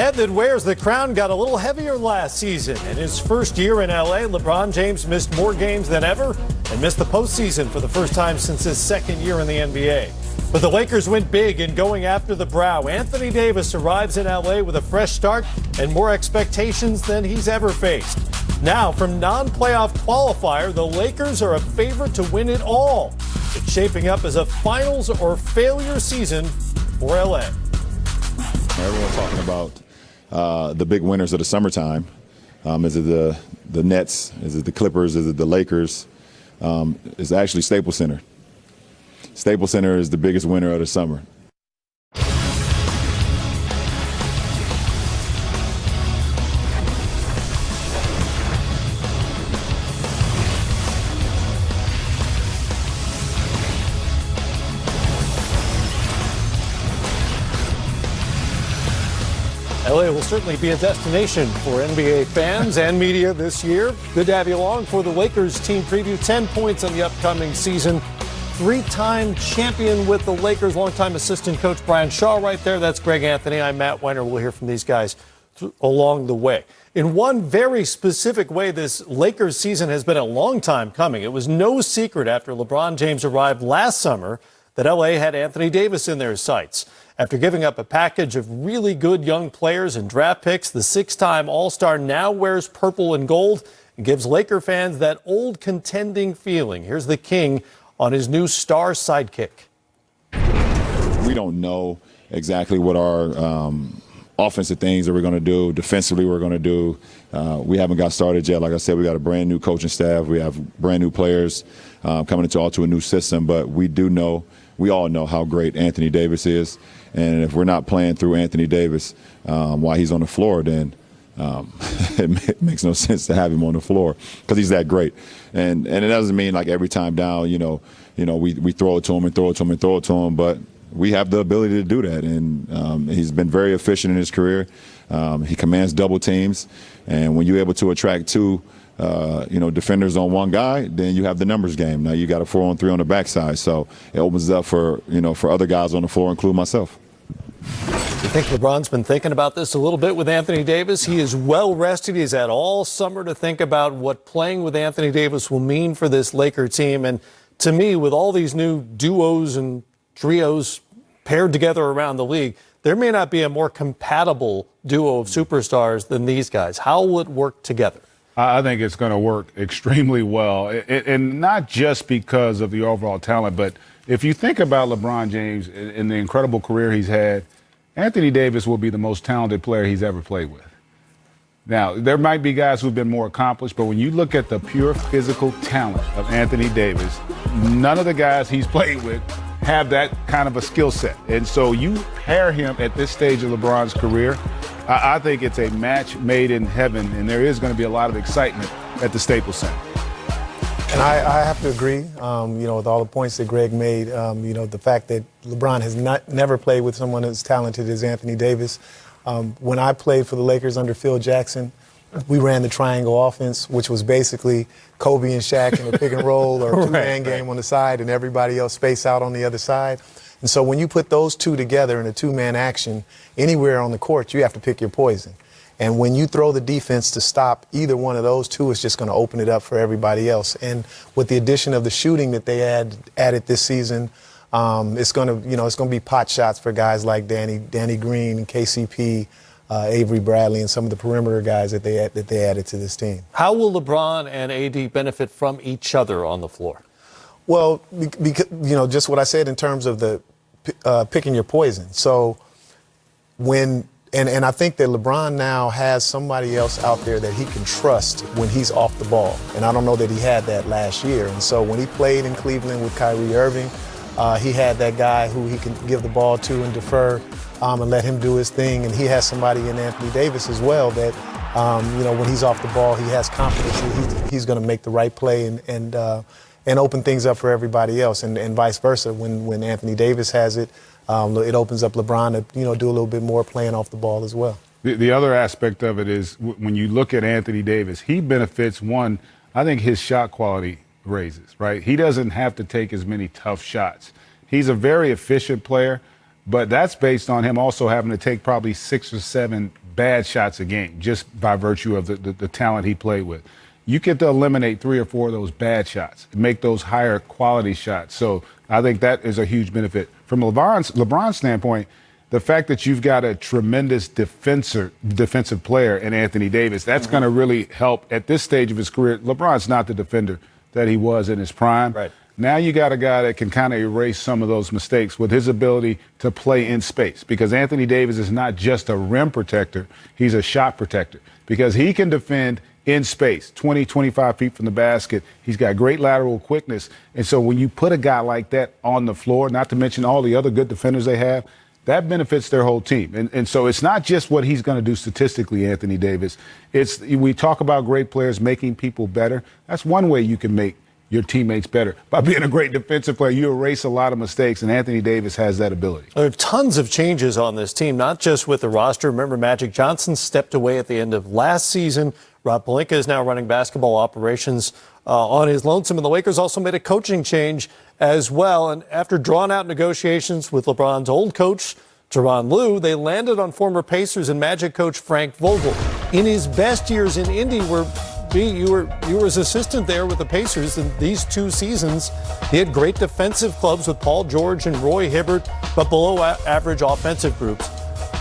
head that wears the crown got a little heavier last season. In his first year in L.A., LeBron James missed more games than ever and missed the postseason for the first time since his second year in the NBA. But the Lakers went big in going after the brow. Anthony Davis arrives in L.A. with a fresh start and more expectations than he's ever faced. Now, from non-playoff qualifier, the Lakers are a favorite to win it all. It's shaping up as a finals or failure season for L.A. Everyone's talking about the big winners of the summertime. Is it the Nets? Is it the Clippers? Is it the Lakers? It's actually Staples Center. Staples Center is the biggest winner of the summer. LA will certainly be a destination for NBA fans and media this year. Good to have you along for the Lakers team preview. 10 points in the upcoming season. Three-time champion with the Lakers, longtime assistant coach Brian Shaw right there. That's Greg Anthony. I'm Matt Weiner. We'll hear from these guys along the way. In one very specific way, this Lakers season has been a long time coming. It was no secret after LeBron James arrived last summer that LA had Anthony Davis in their sights. After giving up a package of really good young players and draft picks, the six-time All-Star now wears purple and gold and gives Laker fans that old contending feeling. Here's the King on his new star sidekick. We don't know exactly what our offensive things that we're going to do, defensively we're going to do. We haven't got started yet. Like I said, we got a brand new coaching staff. We have brand new players coming into a new system. But we all know how great Anthony Davis is. And if we're not playing through Anthony Davis while he's on the floor, then it makes no sense to have him on the floor because he's that great. And it doesn't mean like every time down, we throw it to him and throw it to him and throw it to him. But we have the ability to do that. And he's been very efficient in his career. He commands double teams. And when you're able to attract two defenders on one guy, then you have the numbers game. Now you got a 4-on-3 on the backside. So it opens up for other guys on the floor, including myself. You think LeBron's been thinking about this a little bit with Anthony Davis? He is well rested. He's had all summer to think about what playing with Anthony Davis will mean for this Laker team. And to me, with all these new duos and trios paired together around the league, there may not be a more compatible duo of superstars than these guys. How will it work together? I think it's going to work extremely well, and not just because of the overall talent, but if you think about LeBron James and the incredible career he's had, Anthony Davis will be the most talented player he's ever played with. Now, there might be guys who've been more accomplished, but when you look at the pure physical talent of Anthony Davis, none of the guys he's played with have that kind of a skill set. And so you pair him at this stage of LeBron's career, I think it's a match made in heaven, and there is going to be a lot of excitement at the Staples Center. And I have to agree, with all the points that Greg made. The fact that LeBron has never played with someone as talented as Anthony Davis. When I played for the Lakers under Phil Jackson, we ran the triangle offense, which was basically Kobe and Shaq in a pick and roll or two-man game on the side and everybody else space out on the other side. And so when you put those two together in a two-man action, anywhere on the court, you have to pick your poison. And when you throw the defense to stop either one of those two, it's just going to open it up for everybody else. And with the addition of the shooting that they added this season, it's going to be pot shots for guys like Danny Green and KCP, Avery Bradley, and some of the perimeter guys that they added to this team. How will LeBron and AD benefit from each other on the floor? Well, because, just what I said in terms of the picking your poison. So And I think that LeBron now has somebody else out there that he can trust when he's off the ball. And I don't know that he had that last year. And so when he played in Cleveland with Kyrie Irving, he had that guy who he can give the ball to and defer and let him do his thing. And he has somebody in Anthony Davis as well that, when he's off the ball, he has confidence that he's going to make the right play and open things up for everybody else. And vice versa. When Anthony Davis has it, it opens up LeBron to, do a little bit more playing off the ball as well. The other aspect of it is when you look at Anthony Davis, he benefits, one, I think his shot quality raises, right? He doesn't have to take as many tough shots. He's a very efficient player. but that's based on him also having to take probably 6 or 7 bad shots a game just by virtue of the talent he played with. You get to eliminate 3 or 4 of those bad shots and make those higher quality shots. So I think that is a huge benefit. From LeBron's standpoint, the fact that you've got a tremendous defensive player in Anthony Davis, that's going to really help at this stage of his career. LeBron's not the defender that he was in his prime. Right. Now you got a guy that can kind of erase some of those mistakes with his ability to play in space, because Anthony Davis is not just a rim protector, he's a shot protector, because he can defend in space, 20, 25 feet from the basket. He's got great lateral quickness. And so when you put a guy like that on the floor, not to mention all the other good defenders they have, that benefits their whole team. And so it's not just what he's going to do statistically, Anthony Davis. We talk about great players making people better. That's one way you can make your teammates better. By being a great defensive player, you erase a lot of mistakes, and Anthony Davis has that ability. There are tons of changes on this team, not just with the roster. Remember, Magic Johnson stepped away at the end of last season. Rob Pelinka is now running basketball operations on his lonesome, and the Lakers also made a coaching change as well. And after drawn-out negotiations with LeBron's old coach, Tyronn Lue, they landed on former Pacers and Magic coach Frank Vogel. In his best years in Indy, you were his assistant there with the Pacers in these 2 seasons. He had great defensive clubs with Paul George and Roy Hibbert, but below average offensive groups.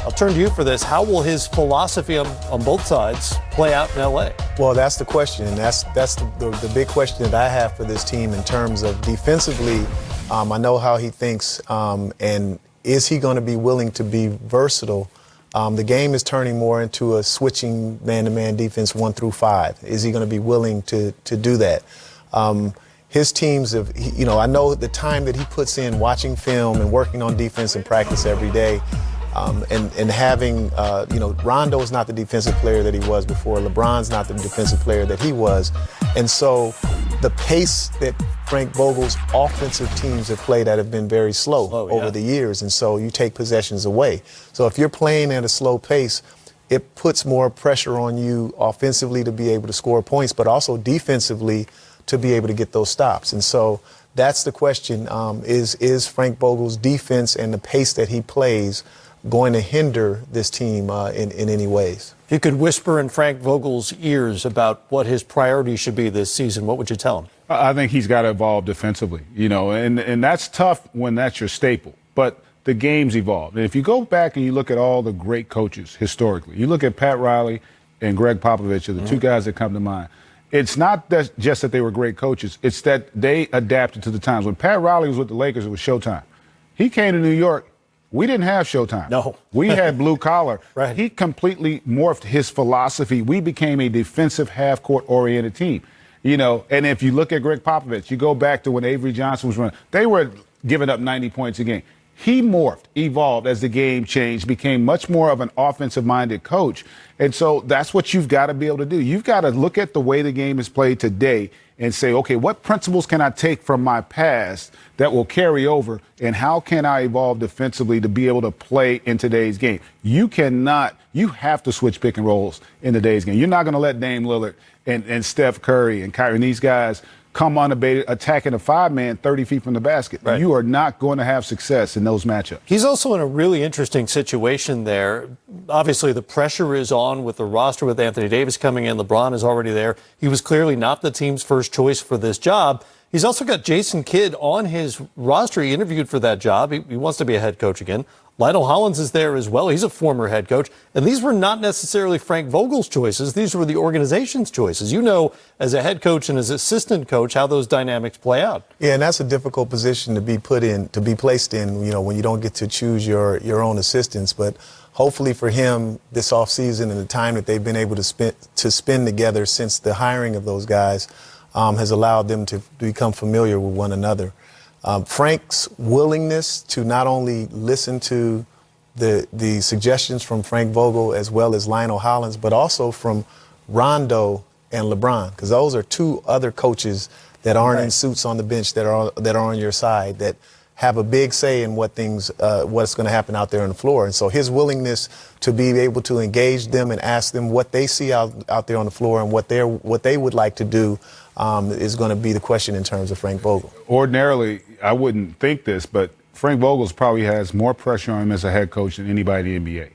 I'll turn to you for this. How will his philosophy on both sides play out in L.A.? Well, that's the question, and that's the big question that I have for this team in terms of defensively. I know how he thinks, and is he going to be willing to be versatile? The game is turning more into a switching man-to-man defense 1 through 5. Is he going to be willing to do that? His teams have, I know the time that he puts in watching film and working on defense and practice every day. And having, Rondo is not the defensive player that he was before. LeBron's not the defensive player that he was. And so the pace that Frank Vogel's offensive teams have played at have been very slow over the years. And so you take possessions away. So if you're playing at a slow pace, it puts more pressure on you offensively to be able to score points, but also defensively to be able to get those stops. And so that's the question, is Frank Vogel's defense and the pace that he plays going to hinder this team in any ways? If you could whisper in Frank Vogel's ears about what his priorities should be this season, what would you tell him? I think he's got to evolve defensively, and that's tough when that's your staple. But the game's evolved. And if you go back and you look at all the great coaches historically, you look at Pat Riley and Greg Popovich are the 2 guys that come to mind. It's not just that they were great coaches. It's that they adapted to the times. When Pat Riley was with the Lakers, it was Showtime. He came to New York. We didn't have Showtime. No. We had blue collar. Right. He completely morphed his philosophy. We became a defensive half-court oriented team. And if you look at Greg Popovich, you go back to when Avery Johnson was running, they were giving up 90 points a game. He morphed, evolved as the game changed, became much more of an offensive-minded coach. And so that's what you've got to be able to do. You've got to look at the way the game is played today and say, okay, what principles can I take from my past that will carry over, and how can I evolve defensively to be able to play in today's game? You have to switch pick and rolls in today's game. You're not going to let Dame Lillard and Steph Curry and Kyrie and these guys come unabated, attacking a 5-man 30 feet from the basket. Right. You are not going to have success in those matchups. He's also in a really interesting situation there. Obviously, the pressure is on with the roster with Anthony Davis coming in. LeBron is already there. He was clearly not the team's first choice for this job. He's also got Jason Kidd on his roster. He interviewed for that job. He wants to be a head coach again. Lionel Hollins is there as well. He's a former head coach. And these were not necessarily Frank Vogel's choices. These were the organization's choices. You know, as a head coach and as assistant coach, how those dynamics play out. Yeah, and that's a difficult position to be placed in, when you don't get to choose your own assistants. But hopefully for him, this offseason and the time that they've been able to spend together since the hiring of those guys has allowed them to become familiar with one another. Frank's willingness to not only listen to the suggestions from Frank Vogel as well as Lionel Hollins, but also from Rondo and LeBron, because those are 2 other coaches that aren't in suits on the bench that are on your side, that have a big say in what's going to happen out there on the floor. And so his willingness to be able to engage them and ask them what they see out there on the floor and what they would like to do is going to be the question in terms of Frank Vogel. Ordinarily, I wouldn't think this, but Frank Vogels probably has more pressure on him as a head coach than anybody in the NBA,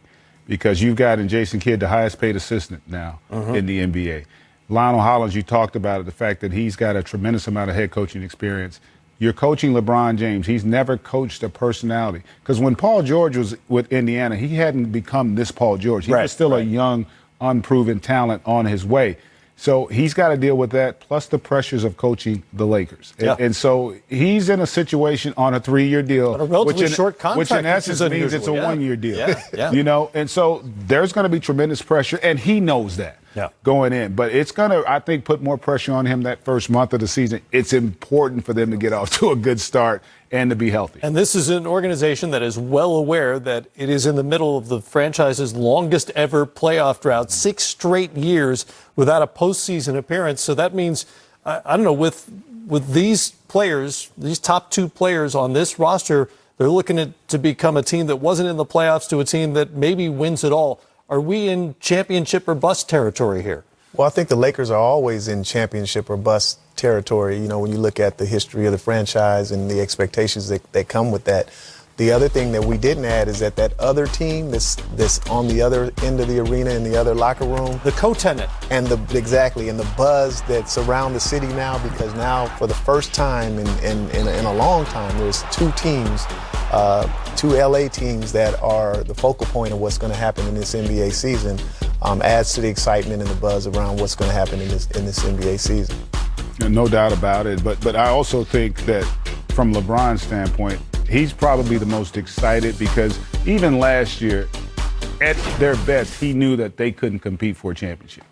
because you've got in Jason Kidd the highest paid assistant now in the NBA. Lionel Hollins, you talked about it, the fact that he's got a tremendous amount of head coaching experience. You're coaching LeBron James. He's never coached a personality. Because when Paul George was with Indiana, he hadn't become this Paul George. He was still a young, unproven talent on his way. So he's got to deal with that, plus the pressures of coaching the Lakers. And so he's in a situation on a 3-year deal, a relatively short contract, which in essence means it's a 1-year deal. You know, and so there's going to be tremendous pressure, and he knows that going in. But it's going to, I think, put more pressure on him that first month of the season. It's important for them to get off to a good start and to be healthy. And this is an organization that is well aware that it is in the middle of the franchise's longest ever playoff drought, 6 straight years without a postseason appearance. So that means, I don't know, with these players, these top 2 players on this roster, they're looking to become a team that wasn't in the playoffs to a team that maybe wins it all. Are we in championship or bust territory here? Well, I think the Lakers are always in championship or bust territory, you know, when you look at the history of the franchise and the expectations that come with that. The other thing that we didn't add is that other team that's on the other end of the arena in the other locker room. The co-tenant. And the buzz that's around the city now, because now for the first time in a long time, there's 2 teams, 2 LA teams that are the focal point of what's going to happen in this NBA season, adds to the excitement and the buzz around what's going to happen in this NBA season. No doubt about it. But I also think that from LeBron's standpoint, he's probably the most excited, because even last year, at their best, he knew that they couldn't compete for a championship.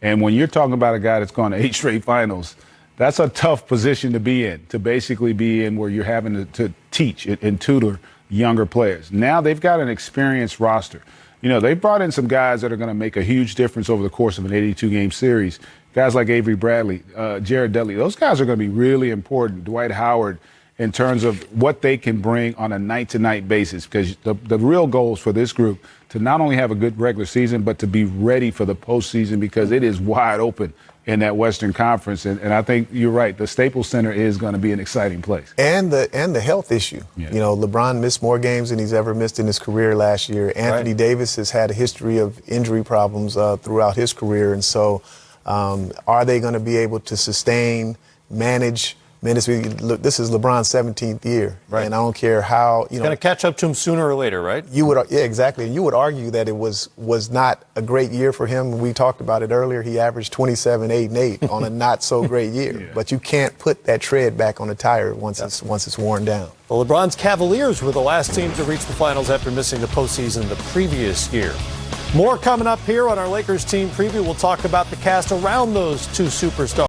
And when you're talking about a guy that's gone to 8 straight finals, that's a tough position to be in, to basically be in where you're having to teach and tutor younger players. Now they've got an experienced roster. You know, they brought in some guys that are going to make a huge difference over the course of an 82-game series. Guys like Avery Bradley, Jared Dudley, those guys are going to be really important. Dwight Howard, in terms of what they can bring on a night-to-night basis, because the real goal is for this group to not only have a good regular season, but to be ready for the postseason, because it is wide open in that Western Conference. And I think you're right. The Staples Center is going to be an exciting place. And the health issue. Yeah. You know, LeBron missed more games than he's ever missed in his career last year. Anthony Davis has had a history of injury problems throughout his career. And so are they going to be able to sustain, manage minutes? Look, this is LeBron's 17th year, and I don't care how, it's going to catch up to him sooner or later, right? Exactly. And you would argue that it was not a great year for him. We talked about it earlier. He averaged 27, 8, and 8 on a not so great year. But you can't put that tread back on the tire once it's worn down. Well, LeBron's Cavaliers were the last team to reach the finals after missing the postseason the previous year. More coming up here on our Lakers team preview. We'll talk about the cast around those 2 superstars.